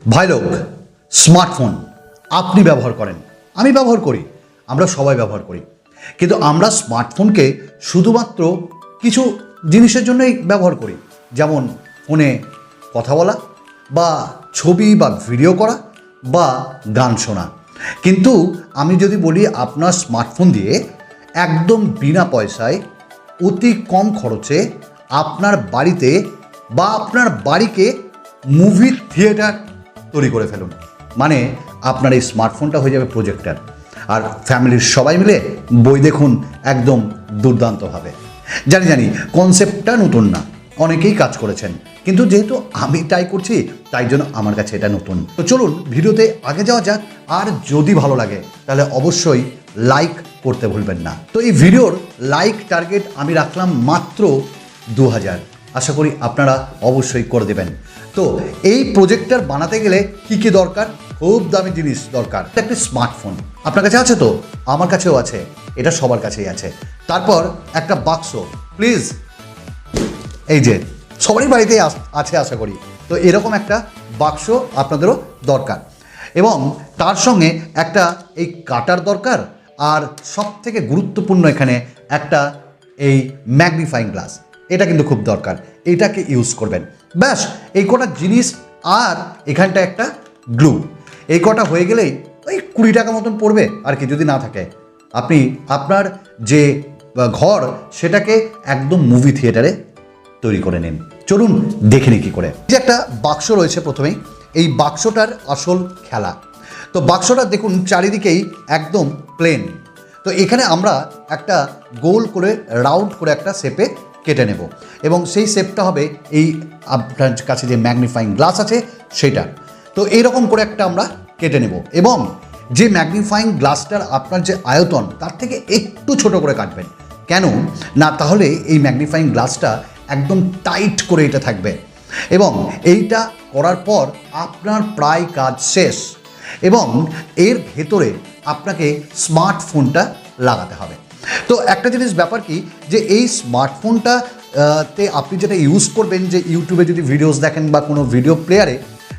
ভাই লোক, স্মার্টফোন আপনি ব্যবহার করেন, আমি ব্যবহার করি, আমরা সবাই ব্যবহার করি, কিন্তু আমরা স্মার্টফোনকে শুধুমাত্র কিছু জিনিসের জন্যই ব্যবহার করি, যেমন ফোনে কথা বলা বা ছবি বা ভিডিও করা বা গান শোনা। কিন্তু আমি যদি বলি আপনার স্মার্টফোন দিয়ে একদম বিনা পয়সায় অতি কম খরচে আপনার বাড়িতে বা আপনার বাড়িকে মুভি থিয়েটার তৈরি করে ফেলুন, মানে আপনার এই স্মার্টফোনটা হয়ে যাবে প্রজেক্টর, আর ফ্যামিলির সবাই মিলে বই দেখুন একদম দুর্দান্তভাবে। জানি কনসেপ্টটা নতুন না, অনেকেই কাজ করেছেন, কিন্তু যেহেতু আমি ট্রাই করছি তাই জন্য আমার কাছে এটা নতুন। তো চলুন ভিডিওতে আগে যাওয়া যাক, আর যদি ভালো লাগে তাহলে অবশ্যই লাইক করতে ভুলবেন না। তো এই ভিডিওর লাইক টার্গেট আমি রাখলাম মাত্র 2000, আশা করি আপনারা অবশ্যই করে দেবেন। তো এই প্রজেক্টর বানাতে গেলে কি কি দরকার? খুব দামি জিনিস দরকার। একটা স্মার্টফোন আপনার কাছে আছে তো? আমার কাছেও আছে, এটা সবার কাছেই আছে। তারপর একটা বাক্স, প্লিজ, এই যে সবারই বাড়িতেই আছে আশা করি। তো এরকম একটা বাক্স আপনাদেরও দরকার, এবং তার সঙ্গে একটা এই কাটার দরকার, আর সব থেকে গুরুত্বপূর্ণ এখানে একটা এই ম্যাগনিফাইং গ্লাস, এটা কিন্তু খুব দরকার, এটাকে ইউজ করবেন। ব্যাস এই কটা জিনিস, আর এখানটা একটা গ্লু, এই কটা হয়ে গেলেই ওই 20 টাকা মতন পড়বে আর কি, যদি না থাকে। আপনি আপনার যে ঘর সেটাকে একদম মুভি থিয়েটারে তৈরি করে নিন। চলুন দেখে নিই কী করে। যে একটা বাক্স রয়েছে প্রথমেই, এই বাক্সটার আসল খেলা। তো বাক্সটা দেখুন চারিদিকেই একদম প্লেন। তো এখানে আমরা একটা গোল করে রাউন্ড করে একটা শেপে কেটে নেব, এবং সেই শেপটা হবে এই আপনার কাছে যে ম্যাগনিফাইং গ্লাস আছে সেটা। তো এইরকম করে একটা আমরা কেটে নেব, এবং যে ম্যাগনিফাইং গ্লাসটার আপনার যে আয়তন তার থেকে একটু ছোট করে কাটবেন। কেন না, তাহলে এই ম্যাগনিফাইং গ্লাসটা একদম টাইট করে এটা থাকবে, এবং এইটা করার পর আপনার প্রায় কাজ শেষ। এবং এর ভেতরে আপনাকে স্মার্টফোনটা লাগাতে হবে। তো একটা জিনিস ব্যাপার কি, যে এই স্মার্টফোনটা তে আপনি যেটা ইউজ করবেন, যে ইউটিউবে যদি ভিডিওস দেখেন বা কোনো ভিডিও প্লেয়ারে,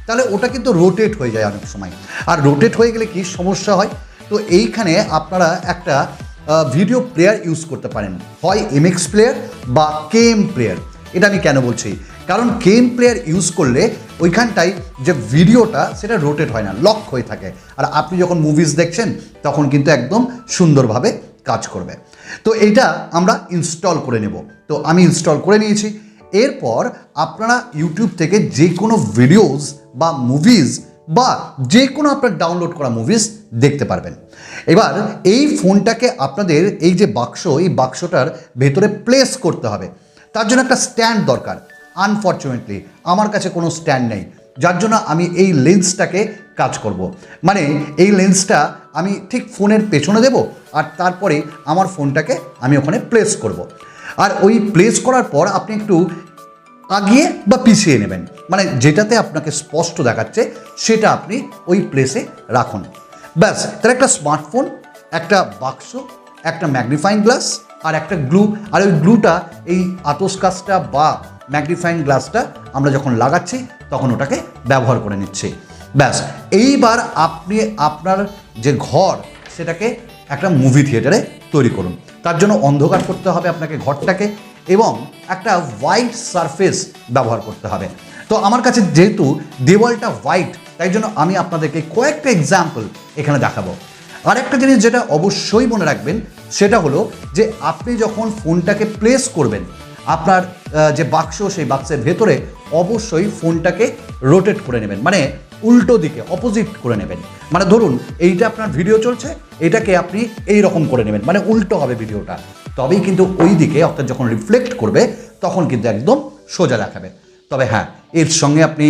তাহলে ওটা কিন্তু রোটেট হয়ে যায় অনেক সময়, আর রোটেট হয়ে গেলে কি সমস্যা হয়। তো এইখানে আপনারা একটা ভিডিও প্লেয়ার ইউজ করতে পারেন, হয় এমএক্স প্লেয়ার বা কেএম প্লেয়ার। এটা আমি কেন বলছি, কারণ কেএম প্লেয়ার ইউজ করলে ওইখানটায় যে ভিডিওটা সেটা রোটেট হয় না, লক হয়ে থাকে, আর আপনি যখন মুভিজ দেখছেন তখন কিন্তু একদম সুন্দরভাবে কাজ করবে। তো এইটা আমরা ইনস্টল করে নেব। তো আমি ইনস্টল করে নিয়েছি। এরপর আপনারা ইউটিউব থেকে যে কোনো ভিডিওস বা মুভিজ বা যে কোনো আপনার ডাউনলোড করা মুভিজ দেখতে পারবেন। এবার এই ফোনটাকে আপনাদের এই যে বাক্স, এই বাক্সটার ভেতরে প্লেস করতে হবে। তার জন্য একটা স্ট্যান্ড দরকার। আনফর্চুনেটলি আমার কাছে কোনো স্ট্যান্ড নেই, যার জন্য আমি এই লেন্সটাকে কাজ করব। মানে এই লেন্সটা আমি ঠিক ফোনের পেছনে দেব, আর তারপরে আমার ফোনটাকে আমি ওখানে প্লেস করব। আর ওই প্লেস করার পর আপনি একটু আগিয়ে বা পিছিয়ে নেবেন, মানে যেটাতে আপনাকে স্পষ্ট দেখাচ্ছে সেটা আপনি ওই প্লেসে রাখুন। ব্যাস, তার একটা স্মার্টফোন, একটা বাক্স, একটা ম্যাগনিফাইং গ্লাস আর একটা গ্লু। আর ওই গ্লুটা এই আতস কাচটা বা ম্যাগনিফাইং গ্লাসটা আমরা যখন লাগাচ্ছি তখন ওটাকে ব্যবহার করে নিচ্ছি। ব্যাস, এইবার আপনি আপনার যে ঘর সেটাকে একটা মুভি থিয়েটারে তৈরি করুন। তার জন্য অন্ধকার করতে হবে আপনাকে ঘরটাকে, এবং একটা হোয়াইট সারফেস ব্যবহার করতে হবে। তো আমার কাছে যেহেতু দেওয়ালটা হোয়াইট, তাই জন্য আমি আপনাদেরকে কয়েকটা এক্সাম্পল এখানে দেখাবো। আর একটা জিনিস যেটা অবশ্যই মনে রাখবেন সেটা হলো যে আপনি যখন ফোনটাকে প্লেস করবেন আপনার যে বাক্স, সেই বাক্সের ভেতরে অবশ্যই ফোনটাকে রোটেট করে নেবেন, মানে উল্টো দিকে অপোজিট করে নেবেন। মানে ধরুন এইটা আপনার ভিডিও চলছে, এটাকে আপনি এই রকম করে নেবেন, মানে উল্টো হবে ভিডিওটা, তবেই কিন্তু ওই দিকে অর্থাৎ যখন রিফ্লেক্ট করবে তখন কিন্তু একদম সোজা দেখাবে। তবে হ্যাঁ, এর সঙ্গে আপনি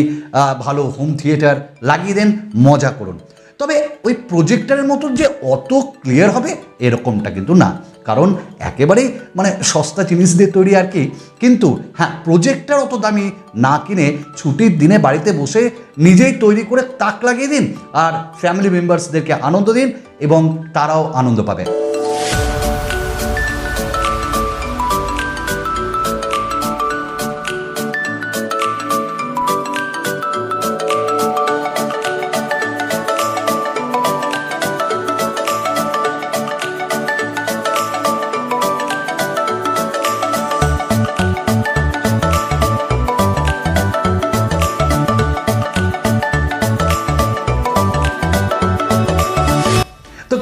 ভালো হোম থিয়েটার লাগিয়ে দেন, মজা করুন। তবে ওই প্রজেক্টরের মতো যে অত ক্লিয়ার হবে এরকমটা কিন্তু না, কারণ একেবারেই মানে সস্তা জিনিস দিয়ে তৈরি আর কি। কিন্তু হ্যাঁ, প্রজেক্টর অত দামি না কিনে ছুটির দিনে বাড়িতে বসে নিজেই তৈরি করে তাক লাগিয়ে দিন, আর ফ্যামিলি মেম্বার্সদেরকে আনন্দ দিন, এবং তারাও আনন্দ পাবে।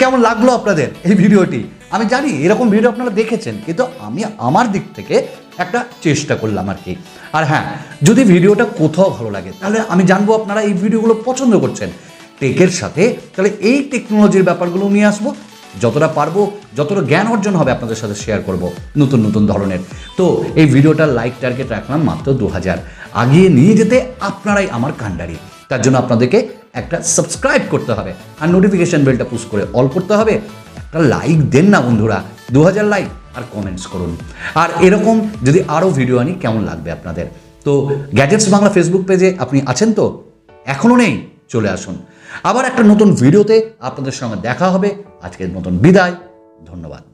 কেমন লাগলো আপনাদের এই ভিডিওটি? আমি জানি এরকম ভিডিও আপনারা দেখেছেন, কিন্তু আমি আমার দিক থেকে একটা চেষ্টা করলাম আর কি। আর হ্যাঁ, যদি ভিডিওটা কোথাও ভালো লাগে তাহলে আমি জানবো আপনারা এই ভিডিওগুলো পছন্দ করছেন টেকের সাথে, তাহলে এই টেকনোলজির ব্যাপারগুলো নিয়ে আসবো, যতটা পারবো, যতটা জ্ঞান অর্জন হবে আপনাদের সাথে শেয়ার করব নতুন নতুন ধরনের। তো এই ভিডিওটার লাইক টার্গেট রাখলাম মাত্র 2000। আগিয়ে নিয়ে যেতে আপনারাই আমার কাণ্ডারি। তার জন্য আপনাদেরকে একটা সাবস্ক্রাইব করতে হবে আর নোটিফিকেশন বেলটা পুশ করে অল করতে হবে। একটা লাইক দেন না বন্ধুরা, 2000 লাইক, আর কমেন্টস করুন। আর এরকম যদি আরও ভিডিও আনি কেমন লাগবে আপনাদের। তো গ্যাজেটস বাংলা ফেসবুক পেজে আপনি আছেন তো? এখনও নেই? চলে আসুন। আবার একটা নতুন ভিডিওতে আপনাদের সঙ্গে দেখা হবে। আজকের মতন বিদায়, ধন্যবাদ।